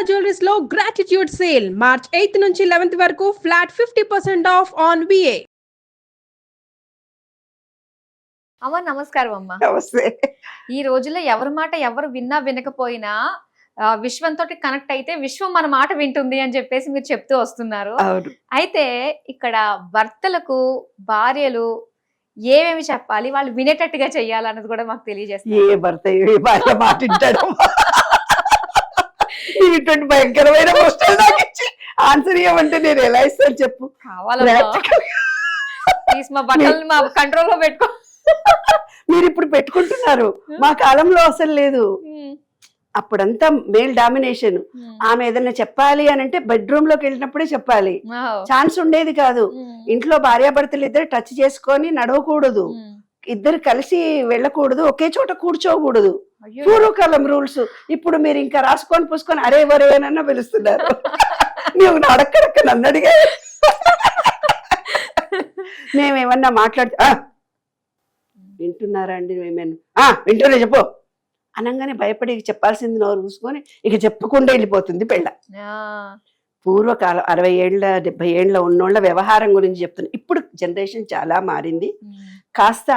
Jewelleries లో gratitude sale March 8 నుంచి 11 వరకు ఫ్లాట్ 50% ఆఫ్ ఆన్ విఏ. అమ్మ నమస్కారం అమ్మ. నమస్తే. ఈ రోజుల్లో ఎవరి మాట ఎవరు విన్నా వినకపోయినా విశ్వంతో కనెక్ట్ అయితే విశ్వం మన మాట వింటుంది అని చెప్పేసి మీరు చెప్తూ వస్తున్నారు. అవును. అయితే ఇక్కడ భర్తలకు భార్యలు ఏమేమి చెప్పాలి, వాళ్ళు వినేటట్టుగా చెయ్యాలన్నది కూడా మాకు తెలియజేస్తారు. ఏ భర్త ఏ భార్య మాట వింటాడు? ఇటువంటి భయంకరమైన ప్రశ్నలు నాకు ఇచ్చి ఆన్సర్ ఇవ్వమంటే నేను ఎలా ఇస్తాను చెప్పు? ప్లీజ్ మా బట్టలు మా కంట్రోల్ లో పెట్టుకో. మీరు ఇప్పుడు పెట్టుకుంటున్నారు, మా కాలంలో అసలు లేదు. అప్పుడంతా మేల్ డామినేషన్. ఆమె ఏదైనా చెప్పాలి అని అంటే బెడ్రూమ్ లోకి వెళ్ళినప్పుడే చెప్పాలి, ఛాన్స్ ఉండేది కాదు. ఇంట్లో భార్యాభర్తలు ఇద్దరు టచ్ చేసుకొని నడవకూడదు, ఇద్దరు కలిసి వెళ్ళకూడదు, ఒకే చోట కూర్చోకూడదు. పూర్వకాలం రూల్స్. ఇప్పుడు మీరు ఇంకా రాసుకొని పూసుకొని అరే ఎవరేనన్నా పిలుస్తున్నారు. నువ్వు అడక్కడక్క నన్ను అడిగా మేమేమన్నా మాట్లాడుతా వింటున్నారా అండి? మేమేమన్నా వింటూనే చెప్పు అనగానే భయపడి చెప్పాల్సింది నోరు చూసుకొని ఇక చెప్పకుండా వెళ్ళిపోతుంది పెళ్ళ. పూర్వకాలం 60 ఏళ్ళ 70 ఏళ్ళ ఉన్నోళ్ళ వ్యవహారం గురించి చెప్తున్నా. ఇప్పుడు జనరేషన్ చాలా మారింది. కాస్త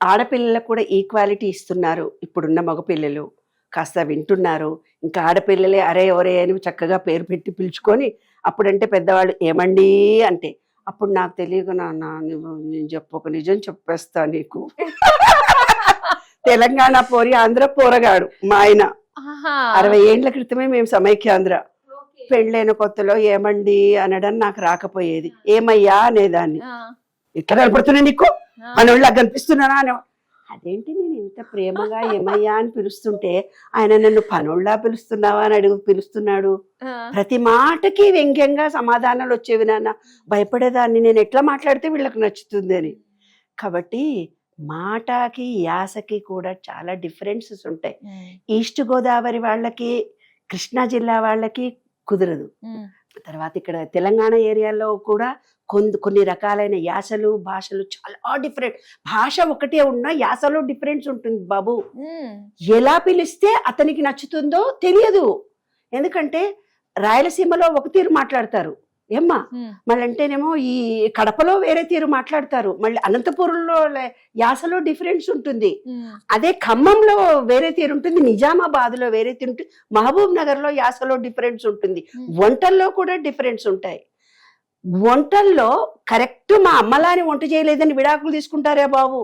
ఆడపిల్లలకు కూడా ఈక్వాలిటీ ఇస్తున్నారు. ఇప్పుడున్న మగపిల్లలు కాస్త వింటున్నారు. ఇంకా ఆడపిల్లలే అరే ఒరే అని చక్కగా పేరు పెట్టి పిలుచుకొని, అప్పుడంటే పెద్దవాళ్ళు ఏమండి అంటే, అప్పుడు నాకు తెలియక నాన్న నేను ఒక నిజం చెప్పేస్తా నీకు. తెలంగాణ పోరి ఆంధ్ర పోరగాడు మా ఆయన. 60 ఏళ్ల క్రితమే మేము సమైక్యాంధ్ర. పెళ్ళైన కొత్తలో ఏమండి అనడం నాకు రాకపోయేది, ఏమయ్యా అనేదాన్ని. ఎట్లా కనపడుతున్నా నీకు, మనోళ్ళ కనిపిస్తున్నానా అనే. అదేంటి నేను ఇంత ప్రేమగా ఏమయ్యా అని పిలుస్తుంటే ఆయన నన్ను పనోళ్ళ పిలుస్తున్నావా అని పిలుస్తున్నాడు. ప్రతి మాటకి వ్యంగ్యంగా సమాధానాలు వచ్చేవి. నాన్న భయపడేదాన్ని, నేను ఎట్లా మాట్లాడితే వీళ్ళకి నచ్చుతుంది అని. కాబట్టి మాటకి యాసకి కూడా చాలా డిఫరెన్సెస్ ఉంటాయి. ఈస్ట్ గోదావరి వాళ్ళకి కృష్ణా జిల్లా వాళ్ళకి కుదరదు. తర్వాత ఇక్కడ తెలంగాణ ఏరియాలో కూడా కొన్ని రకాలైన యాసలు భాషలు చాలా డిఫరెంట్. భాష ఒకటే ఉన్నా యాసలో డిఫరెన్స్ ఉంటుంది బాబు. ఎలా పిలిస్తే అతనికి నచ్చుతుందో తెలియదు. ఎందుకంటే రాయలసీమలో ఒక తీరు మాట్లాడతారు ఏమ్మా, మళ్ళీ అంటేనేమో ఈ కడపలో వేరే తీరు మాట్లాడతారు, మళ్ళీ అనంతపురంలో యాసలో డిఫరెన్స్ ఉంటుంది. అదే ఖమ్మంలో వేరే తీరు ఉంటుంది, నిజామాబాద్ లో వేరే తీరు ఉంటుంది, మహబూబ్ నగర్ లో యాసలో డిఫరెన్స్ ఉంటుంది. వంటల్లో కూడా డిఫరెన్స్ ఉంటాయి. వంటల్లో కరెక్ట్ మా అమ్మలాని వంట చేయలేదని విడాకులు తీసుకుంటారే బాబు.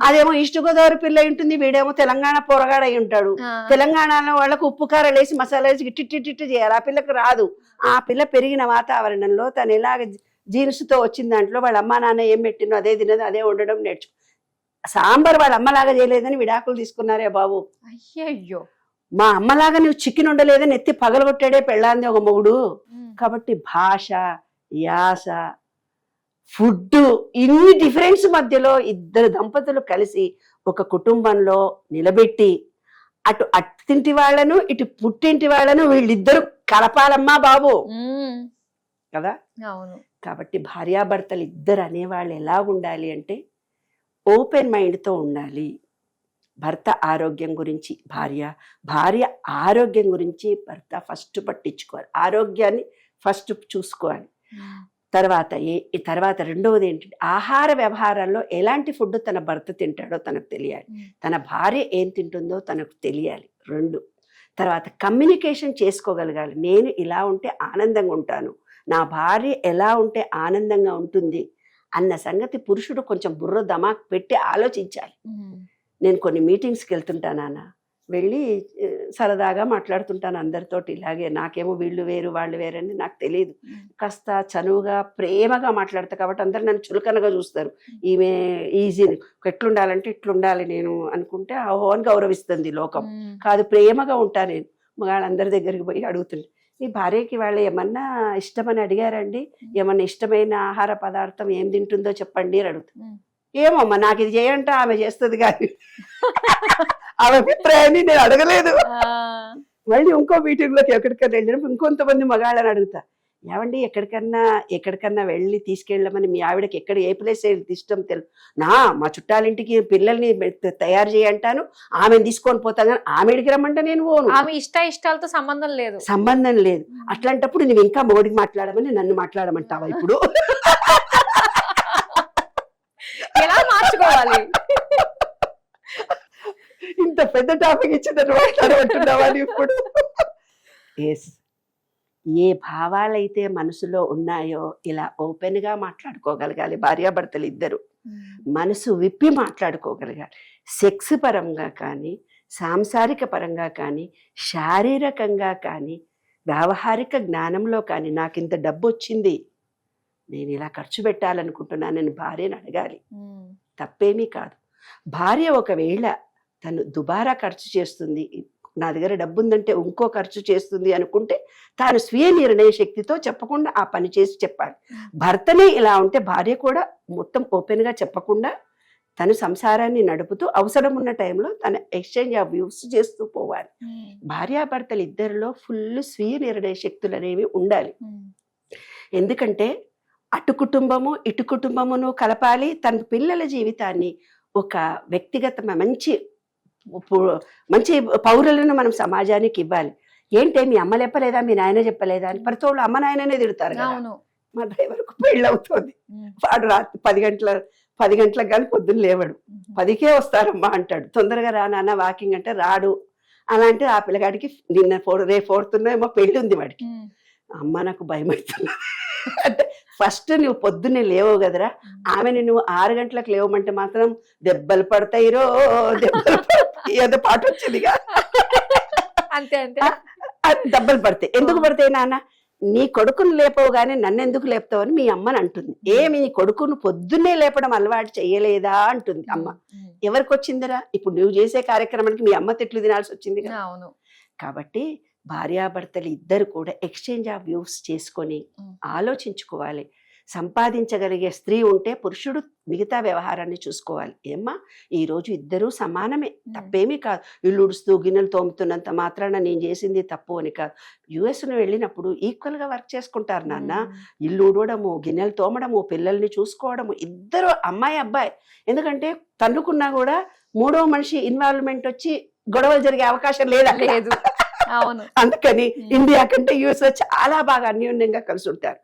అదేమో ఈస్ట్ గోదావరి పిల్ల ఉంటుంది, వీడేమో తెలంగాణ పొరగాడ అయి ఉంటాడు. తెలంగాణలో వాళ్ళకు ఉప్పు కారం వేసి మసాలా వేసి ఇట్టిట్టిట్టు చేయాలి. ఆ పిల్లకి రాదు. ఆ పిల్ల పెరిగిన వాతావరణంలో తను ఎలాగ జీన్స్తో వచ్చిన దాంట్లో వాళ్ళ అమ్మ నాన్న ఏం పెట్టినో అదే తినదు, అదే వండడం నేర్చు. సాంబార్ వాళ్ళ అమ్మలాగా చేయలేదని విడాకులు తీసుకున్నారే బాబు. అయ్యో, మా అమ్మలాగా నువ్వు చికెన్ వండలేదని ఎత్తి పగలగొట్టాడే పెళ్ళాంది ఒక మొగుడు. కాబట్టి భాష, యాస, ఫుడ్, ఇన్ని డిఫరెన్స్ మధ్యలో ఇద్దరు దంపతులు కలిసి ఒక కుటుంబంలో నిలబెట్టి అటు అత్తింటి వాళ్ళను ఇటు పుట్టింటి వాళ్ళను వీళ్ళిద్దరు కలపాలమ్మా బాబు కదా. కాబట్టి భార్యాభర్తలు ఇద్దరు అనేవాళ్ళు ఎలా ఉండాలి అంటే ఓపెన్ మైండ్తో ఉండాలి. భర్త ఆరోగ్యం గురించి భార్య ఆరోగ్యం గురించి భర్త ఫస్ట్ పట్టించుకోవాలి, ఆరోగ్యాన్ని ఫస్ట్ చూసుకోవాలి. తర్వాత రెండవది ఏంటంటే ఆహార వ్యవహారాల్లో ఎలాంటి ఫుడ్ తన భర్త తింటాడో తనకు తెలియాలి, తన భార్య ఏం తింటుందో తనకు తెలియాలి. తర్వాత కమ్యూనికేషన్ చేసుకోగలగాలి. నేను ఇలా ఉంటే ఆనందంగా ఉంటాను, నా భార్య ఎలా ఉంటే ఆనందంగా ఉంటుంది అన్న సంగతి పురుషుడు కొంచెం బుర్ర దమాక్ పెట్టి ఆలోచించాలి. నేను కొన్ని మీటింగ్స్కి వెళ్తుంటానా, వెళ్ళి సరదాగా మాట్లాడుతుంటాను అందరితోటి. ఇలాగే నాకేమో వీళ్ళు వేరు వాళ్ళు వేరని నాకు తెలియదు. కాస్త చనువుగా ప్రేమగా మాట్లాడతా కాబట్టి అందరు నన్ను చులకనగా చూస్తారు. ఈమె ఈజీ, ఎట్లుండాలంటే ఇట్లుండాలి నేను అనుకుంటే అని గౌరవిస్తుంది లోకం. కాదు, ప్రేమగా ఉంటా నేను. వాళ్ళందరి దగ్గరికి పోయి అడుగుతుండే, మీ భార్యకి వాళ్ళు ఏమన్నా ఇష్టమని అడిగారండి, ఏమన్నా ఇష్టమైన ఆహార పదార్థం ఏం తింటుందో చెప్పండి అని అడుగుతుంది. ఏమమ్మా నాకు ఇది చేయంట ఆమె చేస్తుంది కానీ ఆమె అభిప్రాయాన్ని నేను అడగలేదు. మళ్ళీ ఇంకో మీటింగ్ లోకి ఎక్కడికైనా వెళ్ళినప్పుడు ఇంకొంతమంది మగాళ్ళని అడుగుతా, ఏమండి ఎక్కడికన్నా వెళ్ళి తీసుకెళ్ళమని మీ ఆవిడకి ఎక్కడ ఏ ప్లేస్ ఇష్టం మా చుట్టాలింటికి పిల్లల్ని తయారు చేయంటాను, ఆమెను తీసుకొని పోతాను, కానీ ఆమెడికి రమ్మంటే నేను పోను. ఆమె ఇష్టాలతో సంబంధం లేదు. అట్లాంటప్పుడు నువ్వు ఇంకా మొగుడికి మాట్లాడమని నన్ను మాట్లాడమంటావా ఇప్పుడు? ఎలా మార్చుకోవాలి? ఇంత పెద్ద టాపిక్ ఇచ్చిన మాట్లాడమంటున్నావా ఇప్పుడు? ఏ భావాలైతే మనసులో ఉన్నాయో ఇలా ఓపెన్ గా మాట్లాడుకోగలగాలి భార్యాభర్తలు ఇద్దరు. మనసు విప్పి మాట్లాడుకోగలగాలి. సెక్స్ పరంగా కానీ, సాంసారిక పరంగా కానీ, శారీరకంగా కానీ, వ్యావహారిక జ్ఞానంలో కానీ, నాకు ఇంత డబ్బు వచ్చింది, నేను ఇలా ఖర్చు పెట్టాలనుకుంటున్నానని భార్యను అడగాలి. తప్పేమీ కాదు. భార్య ఒకవేళ తను దుబారా ఖర్చు చేస్తుంది, నా దగ్గర డబ్బు ఉందంటే ఇంకో ఖర్చు చేస్తుంది అనుకుంటే తాను స్వీయ నిర్ణయ శక్తితో చెప్పకుండా ఆ పని చేసి చెప్పాలి. భర్తనే ఇలా ఉంటే భార్య కూడా మొత్తం ఓపెన్గా చెప్పకుండా తను సంసారాన్ని నడుపుతూ అవసరం ఉన్న టైంలో తన ఎక్స్చేంజ్ ఆఫ్ వ్యూస్ చేస్తూ పోవాలి. భార్యాభర్తలు ఇద్దరిలో ఫుల్ స్వీయ నిర్ణయ శక్తులు అనేవి ఉండాలి. ఎందుకంటే అటు కుటుంబము ఇటు కుటుంబమును కలపాలి. తన పిల్లల జీవితాన్ని ఒక వ్యక్తిగత మంచి పౌరులను మనం సమాజానికి ఇవ్వాలి. ఏంటే మీ అమ్మ చెప్పలేదా, మీ నాయన చెప్పలేదా అని ప్రతోళ్ళు అమ్మ నాయననే తిడతారు కదా. మా డ్రైవర్కు పెళ్ళి అవుతుంది, వాడు రాత్రి 10 గంటలకు కానీ పొద్దున్న లేవడు, 10కే వస్తారమ్మా అంటాడు. తొందరగా రా నాన్న వాకింగ్ అంటే రాడు. అలాంటి ఆ పిల్లగాడికి రేపు 4th ఏమో పెళ్ళి ఉంది వాడికి. అమ్మ నాకు భయం అవుతుంది అంటే ఫస్ట్ నువ్వు పొద్దున్నే లేవవు కదరా, ఆమెను నువ్వు 6 గంటలకు లేవమంటే మాత్రం దెబ్బలు పడతాయిరో ఏదో పాట వచ్చిందిగా, అంతే అంతే దెబ్బలు పడతాయి. ఎందుకు పడతాయి నాన్న, నీ కొడుకును లేపవు గానీ నన్ను ఎందుకు లేపుతావు అని మీ అమ్మని అంటుంది. నీ కొడుకును పొద్దున్నే లేపడం అలవాటు చెయ్యలేదా అంటుంది అమ్మ. ఎవరికి వచ్చిందిరా, ఇప్పుడు నువ్వు చేసే కార్యక్రమానికి మీ అమ్మ తిట్లు తినాల్సి వచ్చింది కదా. కాబట్టి భార్యాభర్తలు ఇద్దరు కూడా ఎక్స్చేంజ్ ఆఫ్ వ్యూస్ చేసుకొని ఆలోచించుకోవాలి. సంపాదించగలిగే స్త్రీ ఉంటే పురుషుడు మిగతా వ్యవహారాన్ని చూసుకోవాలి. ఏమ్మా ఈరోజు ఇద్దరూ సమానమే, తప్పేమీ కాదు. ఇల్లు ఉడుస్తూ గిన్నెలు తోముతున్నంత మాత్రాన నేను చేసింది తప్పు అని కాదు. యుఎస్ను వెళ్ళినప్పుడు ఈక్వల్గా వర్క్ చేసుకుంటారు నాన్న. ఇల్లు ఉడవడము, గిన్నెలు తోమడము, పిల్లల్ని చూసుకోవడము, ఇద్దరు అమ్మాయి అబ్బాయి. ఎందుకంటే తన్నుకున్నా కూడా 3వ మనిషి ఇన్వాల్వ్మెంట్ వచ్చి గొడవలు జరిగే అవకాశం లేదు. అందుకని ఇండియా కంటే యుఎస్ లో చాలా బాగా అన్యోన్యంగా కలిసి ఉంటారు.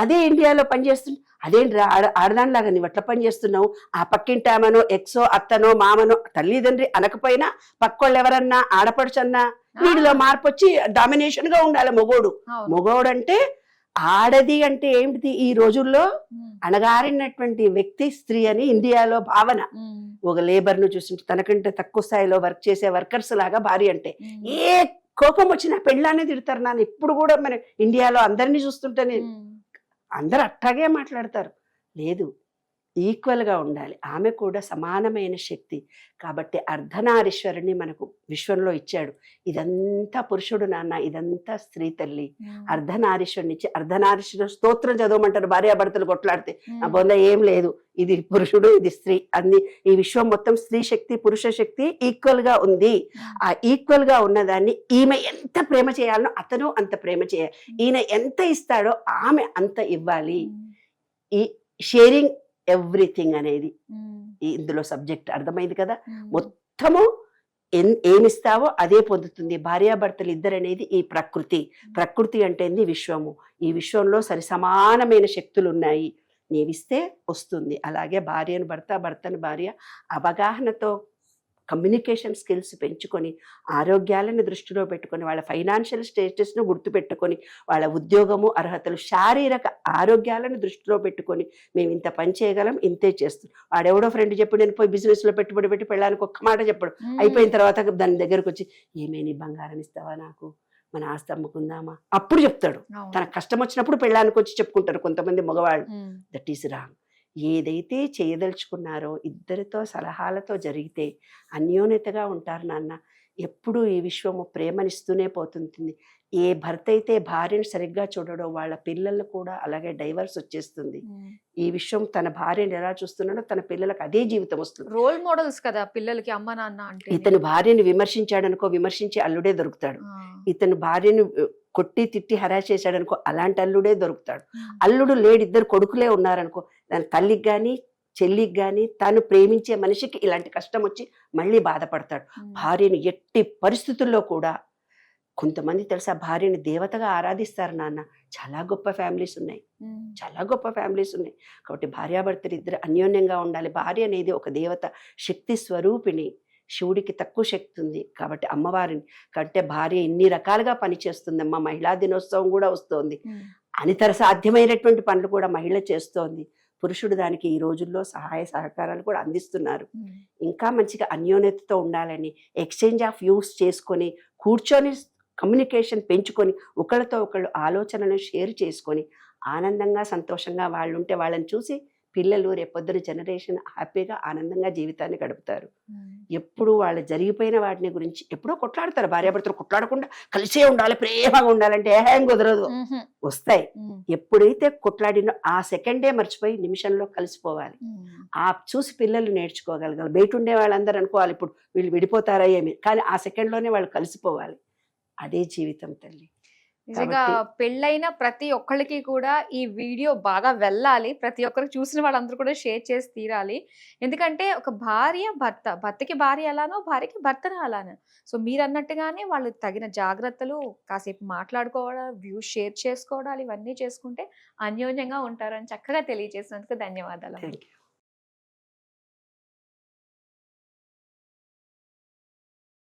అదే ఇండియాలో పనిచేస్తుంది, అదేంటి ఆడదానిలాగా నువ్వు ఎట్లా పని చేస్తున్నావు, ఆ పక్కింటి ఆమెనో ఎక్సో అత్తనో మామనో తల్లిదండ్రి అనకపోయినా పక్కోళ్ళు ఎవరన్నా ఆడపడుచన్నా వీడిలో మార్పు వచ్చి డామినేషన్ గా ఉండాలి మొగోడు. మొగోడు అంటే ఆడది అంటే ఏమిటి, ఈ రోజుల్లో అణగారినటువంటి వ్యక్తి స్త్రీ అని ఇండియాలో భావన. ఒక లేబర్ ను చూసి తనకంటే తక్కువ స్థాయిలో వర్క్ చేసే వర్కర్స్ లాగా భార్య అంటే ఏ కోపం వచ్చిన పెళ్ళానే తిడతారు నాన్న. ఇప్పుడు కూడా మన ఇండియాలో అందరినీ చూస్తుంటేనే అందరు అట్టాగే మాట్లాడతారు. లేదు, ఈక్వల్ గా ఉండాలి. ఆమె కూడా సమానమైన శక్తి. కాబట్టి అర్ధనారీశ్వరుని మనకు విశ్వంలో ఇచ్చాడు. ఇదంతా పురుషుడు నాన్న, ఇదంతా స్త్రీ తల్లి. అర్ధనారీశ్వరుని ఇచ్చి అర్ధనారీశ్వర స్తోత్రం చదవమంటారు భార్యాభర్తలు కొట్లాడితే. నా బొంద ఏం లేదు, ఇది పురుషుడు ఇది స్త్రీ, అన్ని ఈ విశ్వం మొత్తం స్త్రీ శక్తి పురుష శక్తి ఈక్వల్ గా ఉంది. ఆ ఈక్వల్ గా ఉన్నదాన్ని ఈమె ఎంత ప్రేమ చేయాలనో అతను అంత ప్రేమ చేయాలి. ఈయన ఎంత ఇస్తాడో ఆమె అంత ఇవ్వాలి. ఈ షేరింగ్ ఎవ్రీథింగ్ అనేది ఇందులో సబ్జెక్ట్ అర్థమైంది కదా. మొత్తము ఏమిస్తావో అదే పొందుతుంది. భార్యాభర్తలు ఇద్దరు అనేది ఈ ప్రకృతి అంటే విశ్వము. ఈ విశ్వంలో సమానమైన శక్తులు ఉన్నాయి. నీవిస్తే వస్తుంది. అలాగే భార్యను భర్త, భర్తను భార్య అవగాహనతో కమ్యూనికేషన్ స్కిల్స్ పెంచుకొని, ఆరోగ్యాలను దృష్టిలో పెట్టుకొని, వాళ్ళ ఫైనాన్షియల్ స్టేటస్ను గుర్తుపెట్టుకొని, వాళ్ళ ఉద్యోగము అర్హతలు శారీరక ఆరోగ్యాలను దృష్టిలో పెట్టుకొని మేము ఇంత పని చేయగలం, ఇంతే చేస్తాం. వాడెవడో ఫ్రెండ్ చెప్పి నేను పోయి బిజినెస్లో పెట్టుబడి పెట్టి పెళ్ళడానికి ఒక్క మాట చెప్పడు. అయిపోయిన తర్వాత దాని దగ్గరకు వచ్చి ఏమేని బంగారం ఇస్తావా, నాకు మన ఆస్తి అమ్ముకుందామా, అప్పుడు చెప్తాడు. తన కష్టం వచ్చినప్పుడు పెళ్ళానికి వచ్చి చెప్పుకుంటారు కొంతమంది మగవాళ్ళు. That is wrong. ఏదైతే చేయదలుచుకున్నారో ఇద్దరితో సలహాలతో జరిగితే అన్యోన్యతగా ఉంటారు నాన్న. ఎప్పుడు ఈ విశ్వము ప్రేమనిస్తూనే పోతుంది. ఏ భర్త అయితే భార్యను సరిగ్గా చూడడో వాళ్ళ పిల్లలు కూడా అలాగే డైవర్స్ వచ్చేస్తుంది. ఈ విషయం తన భార్యను ఎలా చూస్తున్నాడో తన పిల్లలకు అదే జీవితం వస్తుంది. రోల్ మోడల్స్ కదా పిల్లలకి అమ్మ నాన్న అంటే. ఇతను భార్యను విమర్శించాడనుకో, విమర్శించి అల్లుడే దొరుకుతాడు. ఇతను భార్యను కొట్టి తిట్టి హరాస్ చేశాడు అనుకో, అలాంటి అల్లుడే దొరుకుతాడు. అల్లుడు లేడు, ఇద్దరు కొడుకులే ఉన్నారనుకో, దాని తల్లికి కానీ చెల్లికి కానీ తాను ప్రేమించే మనిషికి ఇలాంటి కష్టం వచ్చి మళ్ళీ బాధపడతాడు. భార్యను ఎట్టి పరిస్థితుల్లో కూడా, కొంతమంది తెలుసా భార్యని దేవతగా ఆరాధిస్తారు నాన్న. చాలా గొప్ప ఫ్యామిలీస్ ఉన్నాయి, చాలా గొప్ప ఫ్యామిలీస్ ఉన్నాయి. కాబట్టి భార్యాభర్తలు ఇద్దరు అన్యోన్యంగా ఉండాలి. భార్య అనేది ఒక దేవత, శక్తి స్వరూపిణి. శివుడికి తక్కువ శక్తి ఉంది కాబట్టి అమ్మవారిని కంటే భార్య ఇన్ని రకాలుగా పనిచేస్తుందమ్మా. మహిళా దినోత్సవం కూడా వస్తోంది, అనితర సాధ్యమైనటువంటి పనులు కూడా మహిళ చేస్తోంది. పురుషుడు దానికి ఈ రోజుల్లో సహాయ సహకారాలు కూడా అందిస్తున్నారు. ఇంకా మంచిగా అన్యోన్యతతో ఉండాలని, ఎక్స్చేంజ్ ఆఫ్ వ్యూస్ చేసుకొని, కూర్చొని కమ్యూనికేషన్ పెంచుకొని, ఒకళ్ళతో ఒకళ్ళు ఆలోచనలను షేర్ చేసుకొని ఆనందంగా సంతోషంగా వాళ్ళు ఉంటే వాళ్ళని చూసి పిల్లలు రేపొద్దున జనరేషన్ హ్యాపీగా ఆనందంగా జీవితాన్ని గడుపుతారు. ఎప్పుడు వాళ్ళు జరిగిపోయిన వాటిని గురించి ఎప్పుడో కొట్లాడతారు. భార్యాభర్తలు కొట్లాడకుండా కలిసే ఉండాలి, ప్రేమగా ఉండాలంటే ఏం కుదరదు, వస్తాయి. ఎప్పుడైతే కొట్లాడినో ఆ సెకండే మర్చిపోయి నిమిషంలో కలిసిపోవాలి. ఆ చూసి పిల్లలు నేర్చుకోగలగాలి. బయట ఉండే వాళ్ళందరూ అనుకోవాలి ఇప్పుడు వీళ్ళు విడిపోతారా ఏమి, కానీ ఆ సెకండ్లోనే వాళ్ళు కలిసిపోవాలి. అదే జీవితం తల్లి. నిజంగా పెళ్ళైన ప్రతి ఒక్కళ్ళకి కూడా ఈ వీడియో బాగా వెళ్ళాలి. ప్రతి ఒక్కరికి చూసిన వాళ్ళందరూ కూడా షేర్ చేసి తీరాలి. ఎందుకంటే ఒక భార్య భర్తకి భార్య ఎలానో భార్యకి భర్తను అలానే. సో మీరు అన్నట్టుగానే వాళ్ళు తగిన జాగ్రత్తలు, కాసేపు మాట్లాడుకోవడం, వ్యూస్ షేర్ చేసుకోవడాలు, ఇవన్నీ చేసుకుంటే అన్యోన్యంగా ఉంటారని చక్కగా తెలియజేసినందుకు ధన్యవాదాలు. Thank you.